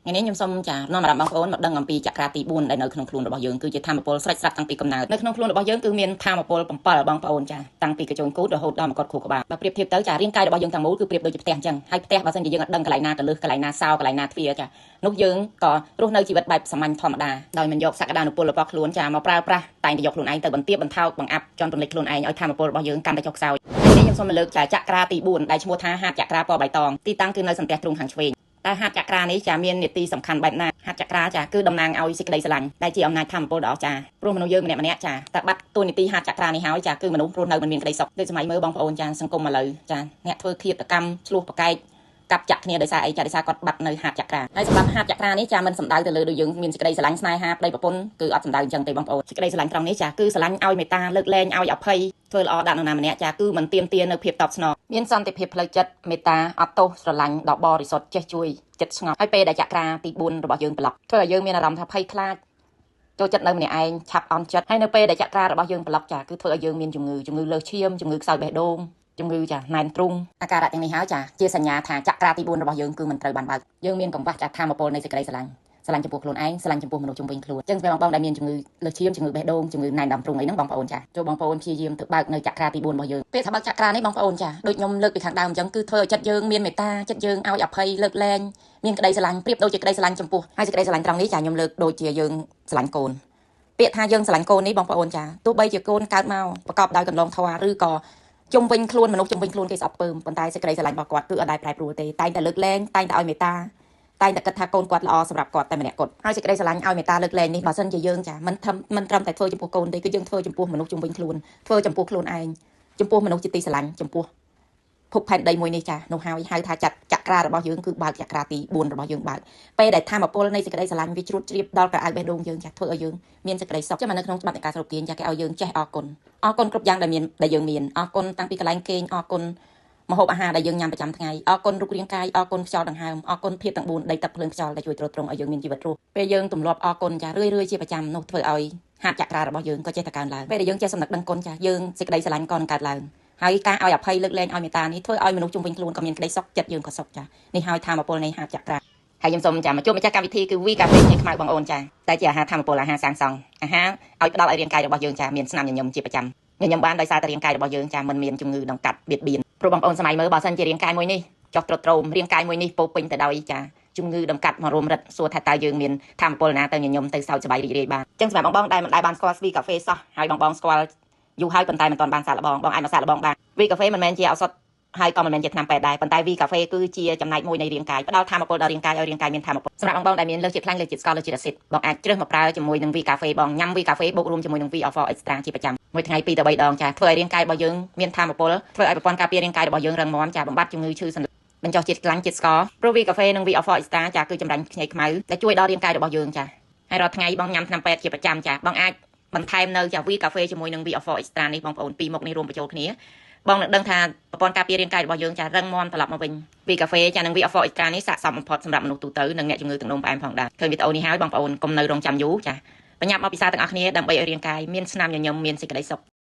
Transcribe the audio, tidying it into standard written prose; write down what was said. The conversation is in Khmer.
ថ្ងៃនេះខ្ញុំសូមចានាំអារម្មណ៍បងប្អូនមកដឹងអំពីចក្រាទី4ដែលនៅក្នុងខ្លួនរបស់យើងគឺជាធម៌ពលស្រេចស្រាប់តាំងពីកំណើតនៅក្នុងខ្លួនរបស់យើងគឺមានធម៌ពល7បងប្អូនចាតាំងពីកញ្ចូនគូតរហូតដល់មកុដខួរក្បាលបើប្រៀបធៀបទៅចារាងកាយរបស់យើងទាំងមូលគឺប្រៀបដូចជាផ្ទះអញ្ចឹងហើយផ្ទះបើសិនជាយើងអត់ដឹងកន្លែងណាទៅលើកន្លែងណាសោកន្លែងណាទ្វារចានោះយើងក៏រស់នៅជីវិតបែបសាមញ្ញធម្មតាដោយមិនយកសក្តានុពលរបស់ខ្លួនចាមកប្រើប្រាស់តែងតែយកខ្លួនឯងទៅបន្ទាបបន្ថោកបង្អាប់ជន់ពន្លិចខ្លួនឯងឲ្យធម៌ពលរបស់យើងកាន់តែចុះខ្សោយនេះខ្ញុំសូមលើកចាចក្រាទី4ដែលឈ្មោះថាហាតចក្រាពណ៌បៃតងទីតាំងគឺនៅសន្ទះទ្រូងខាងឆ្វេងតែហាតចក្រានេះចាមាននីតិសំខាន់បែបណាហាតចក្រាចាគឺតំណាងឲ្យសេចក្តីស្រឡាញ់ដែលជាអំណាចធម៌ពលដ៏អស្ចារ្យព្រោះមនុស្សយើងម្នាក់ចាតែបាត់តួនាទីហាតចក្រានេះហើយចាគឺមនុស្សរស់នៅមិនមានក្តីសុខដូចសម័យមើលបងប្អូនចាសង្គមឥឡូវចាអ្នកធ្វើឃាតកម្មឆ្លោះប្រកែកកាប់ចាក់គ្នាដោយសារអីចាដោយសារគាត់បាត់នៅហាតចក្រាហើយសម្រាប់ហាតចក្រានេះចាមិនសំដៅទៅលើដូចយើងមានសេចក្តីស្រឡាញ់ស្នេហាប្តីប្រពន្ធគឺអត់សំដៅអញ្ចឹងទេបងប្អូនសេចក្តីស្រឡាញ់ត្រង់នេះចាគឺស្រឡាញ់ឲ្យមេត្តាលើកលែងឲ្យអភ័យធ្វើល្អដាក់នរណាម្នាក់ចាគឺមិនទាមទារនៅភាពតបស្នងមានសន្តិភាពផ្លូវចិត្តមេត្តាអត់ទោសស្រឡាញ់ដ៏បរិសុទ្ធចេះជួយចិត្តស្ងប់ហើយពេលដែលចក្រាទី4របស់យើងប្លុកធ្វើឲ្យយើងមានអារម្មណ៍ថាភ័យខ្លាចចូលចិត្តនៅម្នាក់ឯងឆាប់អន់ចិត្តហើយនៅពេលដែលចក្រារបស់យើងប្លុកចាគឺធ្វើឲ្យយើងមានជំងឺលើសឈាមជំងឺខ្សោយបេះដូងជំងឺចាណែនទ្រូងអាការៈទាំងនេះហើយចាជាសញ្ញាថាចក្រាទី4របស់យើងគឺមិនត្រូវបានបើកយើងមានកង្វះចាធម៌ពលនៃសេចក្តីស្រឡាញ់ចំពោះខ្លួនឯងស្រឡាញ់ចំពោះមនុស្សជុំវិញខ្លួនអញ្ចឹងបងប្អូនដែលមានជំងឺលើសឈាមជំងឺបេះដូងជំងឺណែនដើមទ្រូងអីហ្នឹងបងប្អូនចាចូលបងប្អូនព្យាយាមទៅបើកនៅចក្រាទី4របស់យើងពេលថាបើកចក្រានេះបងប្អូនចាដូចខ្ញុំលើកពីខាងដើមអញ្ចឹងគឺធ្វើឲ្យចិត្តយើងមានមេត្តាចិត្តយើងឲ្យអភ័យលើកលែងមានក្តីស្រឡាញ់ប្រៀបដូចជាក្តីស្រឡាញ់ចំពោះហើយសេចក្តីស្រឡាញ់ត្រង់នេះចាខ្ញុំលើកដូចជាយើងស្រឡាញ់កូនពាក្យថាយើងស្រឡាញ់កូននេះបងប្អូនចាទោះបីជាកូនកើតមកប្រកបដោយកន្លងធម៌ឬក៏ជុំវិញខ្លួនមនុស្សជុំវិញខ្លួនគេស្អប់ពើមប៉ុន្តែសេចក្តីស្រឡាញ់របស់គាត់គឺអត់ដែលប្រែប្រួលទេតែងតែលើកលែងតែងតែឲ្យមេត្តាតែងតែគិតថាកូនគាត់ល្អសម្រាប់គាត់តែម្នាក់គត់ហើយសេចក្តីស្រឡាញ់ឲ្យមេត្តាលើកលែងនេះបើសិនជាយើងចាមិនត្រឹមតែធ្វើចំពោះកូនទេគឺយើងធ្វើចំពោះមនុស្សជុំវិញខ្លួនធ្វើចំពោះខ្លួនឯងចំពោះមនុស្សជាទីស្រឡាញ់ចំពោះភពផែនដីមួយនេះចានោះហើយហៅថាចក្រារបស់យើងគឺបើកចក្រាទី4របស់យើងបើកពេលដែលធម៌ពលនៃសេចក្តីស្រឡាញ់វាជ្រួតជ្រាបដល់ក្រអៅបេះដូងយើងចាធ្វើឲ្យយើងមានសេចក្តីសុខចាំនៅក្នុងច្បាប់នៃការសរុបទានចាគេឲ្យយើងចេះអរគុណគ្រប់យ៉ាងដែលយើងមានអរគុណតាំងពីកន្លែងគេងអរគុណម្ហូបអាហារដែលយើងញ៉ាំប្រចាំថ្ងៃអរគុណរូបរាងកាយអរគុណខ្យល់ដង្ហើមអរគុណភាពទាំង4ដីទឹកភ្លើងខ្យល់ដែលជួយទ្រទ្រង់ឲ្យយើងមានជីវិតរស់ពេលយើងទម្លាប់អរគុណចារឿយជាប្រចាំនោះធ្វើឲ្យហាតចក្រារបស់យើងក៏ចេះតែកើនឡើងពេលដែលយើងចេះសំណឹកដឹងគុណចាយើងសេចក្តីស្រឡាញ់ក៏នឹងកើតឡើងហើយការឲ្យអភ័យលើកលែងឲ្យមេត្តានេះធ្វើឲ្យមនុស្សជុំវិញខ្លួនក៏មានក្តីសុខចិត្តយើងក៏សុខចានេះហើយធម៌ពលនៃហាតចក្រាហើយខ្ញុំសូមចាមកជួបម្ចាស់កម្មវិធីគឺវីកាហ្វេខ្មៅបងអូនចាតែជាអាហារធម៌ពលអាហារសាងសង់អាហារឲ្យផ្ដល់ឲ្យរាងកាយរបស់យើងចាមានស្នាមញញឹមជាប្រចាំញញឹមបានដោយសារតែរាងកាយរបស់យើងចាមិនមានជំងឺដង្កាត់បៀតបៀនព្រោះបងប្អូនសម័យមើលបើសិនជារាងកាយមួយនេះចុះទ្រុឌទ្រោមរាងកាយមួយនេះពោពេញទៅដោយចាជំងឺដង្កាត់មករុំរិតសួរថាតើយើងមានធម៌ពលណាទៅញញឹមទៅសើចសប្បាយរីករាយបានអញ្ចឹងសម្រាប់បងដែលមិនដែលបានស្គាល់វីកាហ្វេសោះហើយបងស្គាល់យូរហើយប៉ុន្តែមិនទាន់បានសាកល្បងបងអាចមកសាកល្បងបានវីកាហ្វេមិនមែនជាឱសថហើយក៏មិនមែនជាថ្នាំពេទ្យដែរប៉ុន្តែវីកាហ្វេគឺជាចំណែកមួយនៃរាងកាយផ្ដល់ធម៌ពលដល់រាងកាយឲ្យរាងកាយមានធម៌ពលសម្រាប់បងដែលមានលើសជាតិខ្លាញ់លើសជាតិស្ករលើសជាតិអាស៊ីតបងអាចជ្រើសមកប្រើជាមួយនឹងវីកាហ្វេបងញ៉ាំវីកាហ្វេបូករួមជាមួយនឹង V4 Extra ជាប្រចាំមួយថ្ងៃ2ទៅ3ដងចាធ្វើឲ្យរាងកាយរបស់យើងមានធម៌ពលធ្វើឲ្យប្រព័ន្ធការពាររាងកាយរបស់យើងរឹងមាំចាបំបត្តិជំងឺឈឺសន្លាក់បញ្ចុះជាតិខ្លាញ់ជាតិស្ករព្រោះវីកាហ្វេនិង V4 Extra ចាគឺចម្រាញ់ខ្ញីខ្មៅដែលជួយដល់រាងកាយរបស់យើងចាហើយរាល់ថ្ងៃបងញ៉ាំថ្នាំពេទ្យជាប្រចាំចាបងអាចបន្ថែមនៅចាវីកាហ្វេជាមួយនឹង V4 Extra នេះបងប្អូនពីរមុខនេះរួមបញ្ចូលគ្នាបងនឹងដឹងថាប្រព័ន្ធការពាររាងកាយរបស់យើងចារឹងមាំត្រឡប់មកវិញវីកាហ្វេចានិង V4 Extra នេះស័ក្តិសមបំផុតសម្រាប់មនុស្សទូទៅនិងអ្នកជំងឺទឹកនោមផ្អែមផងដែរឃើញវីដេអូនេះហើយបងប្អូនកុំនៅរងចាំយូរចាបញ្ញាប់មកពិសាទាំងអស់គ្នាដើម្បីឲ្យរាងកាយមានស្នាមញញឹមមានសេចក្តីសុខ